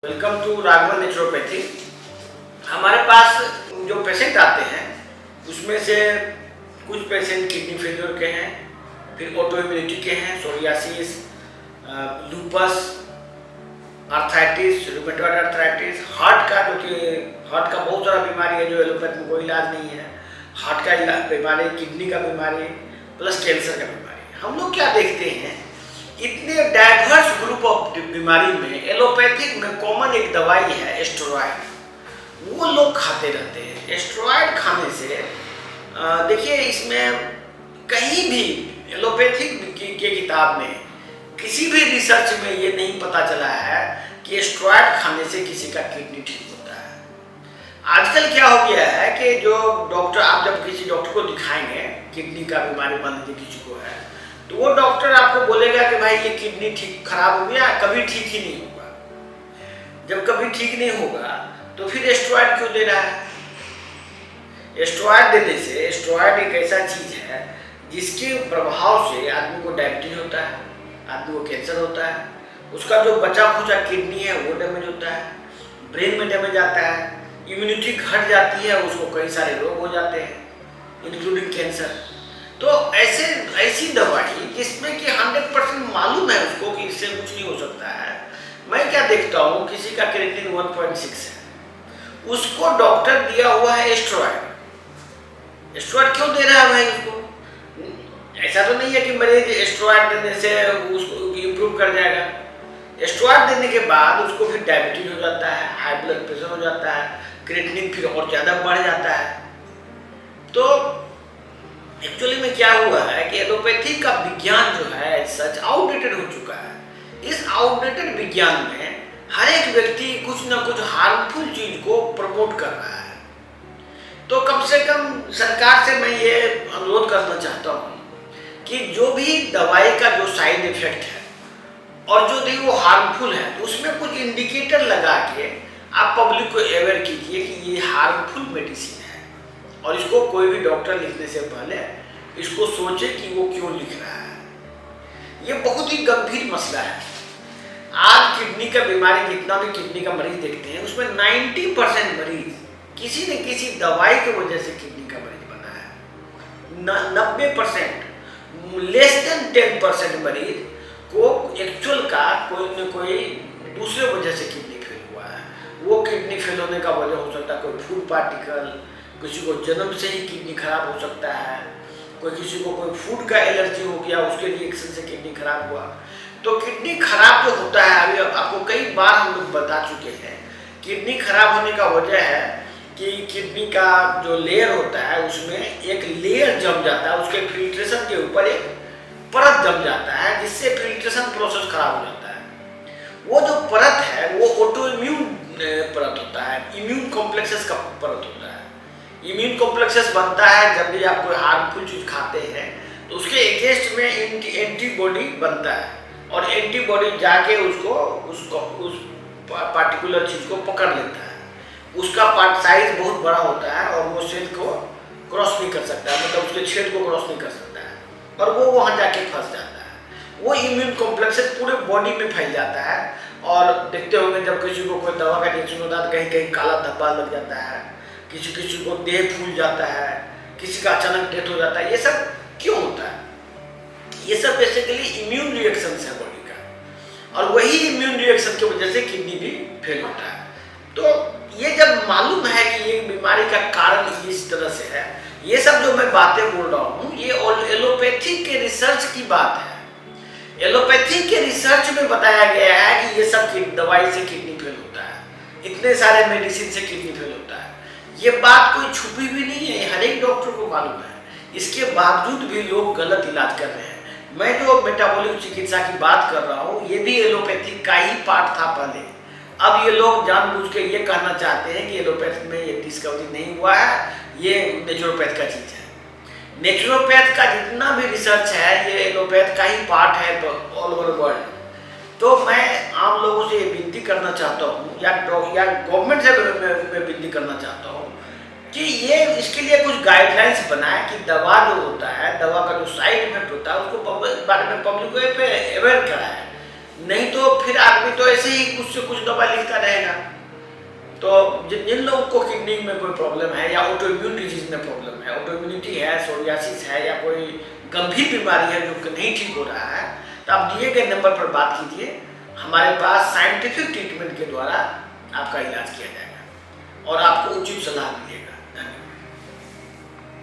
Welcome to Raghavan naturopathy. हमारे पास जो patient आते हैं उसमें से कुछ पेशेंट किडनी फेलियर के हैं, फिर ऑटो इम्यूनिटी के हैं, psoriasis, lupus, arthritis, rheumatoid arthritis, heart का, जो कि हार्ट का बहुत सारा बीमारी है जो एलोपैथ में कोई इलाज नहीं है, हार्ट का बीमारी, किडनी का बीमारी प्लस कैंसर का बीमारी। हम लोग क्या देखते हैं, इतने डाइवर्स ग्रुप ऑफ बीमारी में एलोपैथिक में कॉमन एक दवाई है स्टेरॉइड, वो लोग खाते रहते हैं। स्टेरॉइड खाने से देखिए, इसमें कहीं भी एलोपैथिक के किताब में किसी भी रिसर्च में ये नहीं पता चला है कि स्टेरॉइड खाने से किसी का किडनी ठीक होता है। आजकल क्या हो गया है कि जो डॉक्टर, आप जब किसी डॉक्टर को दिखाएंगे, किडनी का बीमारी मान लीजिए किसी को है, तो वो डॉक्टर आपको बोलेगा कि भाई ये किडनी ठीक खराब हो गया, कभी ठीक ही नहीं होगा। जब कभी ठीक नहीं होगा तो फिर स्टेरॉइड क्यों दे रहा है? स्टेरॉइड देने से, स्टेरॉइड एक ऐसा चीज है जिसके प्रभाव से आदमी को डायबिटीज होता है, आदमी को कैंसर होता है, उसका जो बचा खुचा किडनी है वो डैमेज होता है, ब्रेन में डैमेज आता है, इम्यूनिटी घट जाती है, उसको कई सारे रोग हो जाते हैं इंक्लूडिंग कैंसर। तो ऐसी दवाई जिसमें कि 100% मालूम है उसको कि इससे कुछ नहीं हो सकता है। मैं क्या देखता हूँ, किसी का क्रिएटिनिन 1.6 है, उसको डॉक्टर दिया हुआ है स्टेरॉइड। स्टेरॉइड क्यों दे रहा है भाई उसको? ऐसा तो नहीं है कि मरीज स्टेरॉइड देने से उसको इम्प्रूव कर जाएगा। स्टेरॉइड देने के बाद उसको फिर डायबिटीज हो जाता है, हाई ब्लड प्रेशर हो जाता है, क्रिएटिनिन फिर और ज़्यादा बढ़ जाता है। तो एक्चुअली में क्या हुआ है कि एलोपैथी का विज्ञान जो है सच आउटडेटेड हो चुका है। इस आउटडेटेड विज्ञान में हर एक व्यक्ति कुछ ना कुछ हार्मफुल चीज को प्रमोट कर रहा है। तो कम से कम सरकार से मैं ये अनुरोध करना चाहता हूँ कि जो भी दवाई का जो साइड इफेक्ट है और जो भी वो हार्मफुल है, तो उसमें कुछ इंडिकेटर लगा के आप पब्लिक को अवेयर कीजिए कि ये हार्मफुल मेडिसिन है, और इसको कोई भी डॉक्टर लिखने से पहले इसको सोचे कि वो क्यों लिख रहा है। ये बहुत ही गंभीर मसला है। आज किडनी का बीमारी, जितना भी किडनी का मरीज देखते हैं, उसमें 90% मरीज किसी न किसी दवाई की वजह से किडनी का मरीज बना है। 90%, लेस देन 10% मरीज को एक्चुअल का कोई न कोई दूसरे वजह से किडनी फेल हुआ है। वो किडनी फेल होने का वजह हो सकता है कोई फूड पार्टिकल, किसी को जन्म से ही किडनी खराब हो सकता है, कोई किसी को कोई फूड का एलर्जी हो गया, उसके रिएक्शन से किडनी खराब हुआ। तो किडनी खराब जो होता है, अभी आपको कई बार हम लोग बता चुके हैं, किडनी खराब होने का वजह है कि किडनी का जो लेयर होता है उसमें एक लेयर जम जाता है, उसके फिल्ट्रेशन के ऊपर एक परत जम जाता है, जिससे फिल्ट्रेशन प्रोसेस खराब हो जाता है। वो जो परत है वो ऑटो इम्यून परत होता है, इम्यून कॉम्प्लेक्सेस का परत होता है। इम्यून कॉम्प्लेक्सेस बनता है जब भी आप कोई हार्मफुल चीज खाते हैं, तो उसके अगेंस्ट में एंटीबॉडी बनता है, और एंटीबॉडी जाके उस पार्टिकुलर चीज को पकड़ लेता है। उसका पार्ट साइज बहुत बड़ा होता है और वो सेल को क्रॉस नहीं कर सकता है, मतलब उसके छेद को क्रॉस नहीं कर सकता है, और वो वहां जाके फंस जाता है। वो इम्यून कॉम्प्लेक्सेस पूरे बॉडी में फैल जाता है, और देखते होंगे जब किसी को कोई दवा का इंजेक्शन होता है, कहीं कहीं काला धब्बा लग जाता है, किसी किसी को देह फूल जाता है, किसी का अचानक डेथ हो जाता है। ये सब क्यों होता है? ये सब बेसिकली इम्यून रिएक्शन है बॉडी का, और वही इम्यून रिएक्शन की वजह से किडनी भी फेल होता है। तो ये जब मालूम है कि ये बीमारी का कारण इस तरह से है, ये सब जो मैं बातें बोल रहा हूँ ये एलोपैथी के रिसर्च की बात है। एलोपैथी के रिसर्च में बताया गया है कि ये सब दवाई से किडनी फेल होता है, इतने सारे मेडिसिन से किडनी फेल होता है। ये बात कोई छुपी भी नहीं है, हर एक डॉक्टर को मालूम है। इसके बावजूद भी लोग गलत इलाज कर रहे हैं। मैं जो मेटाबॉलिक चिकित्सा की बात कर रहा हूँ, ये भी एलोपैथी का ही पार्ट था पहले। अब ये लोग जानबूझ के ये कहना चाहते हैं कि एलोपैथी में ये डिस्कवरी नहीं हुआ है, ये नेचुरोपैथ का चीज है। नेचुरोपैथ का जितना भी रिसर्च है ये एलोपैथ का ही पार्ट है ऑल ओवर वर्ल्ड। तो मैं आम लोगों से ये विनती करना चाहता हूँ, या गवर्नमेंट से मैं विनती करना चाहता हूँ कि ये इसके लिए कुछ गाइडलाइंस बनाए कि दवा जो होता है, दवा का जो साइड इफेक्ट होता है, उसको बारे में पब्लिक को अवेयर कराए। नहीं तो फिर आदमी तो ऐसे ही कुछ से कुछ दवा लिखता रहेगा। तो जिन लोगों को किडनी में कोई प्रॉब्लम है या ऑटोइम्यून डिजीज में प्रॉब्लम है, ऑटोइम्यूनिटी है, सोरियासिस है या कोई गंभीर बीमारी है जो नहीं ठीक हो रहा है, तो आप दिए गए नंबर पर बात कीजिए। हमारे पास साइंटिफिक ट्रीटमेंट के द्वारा आपका इलाज किया जाएगा और आपको उचित सलाह मिलेगा।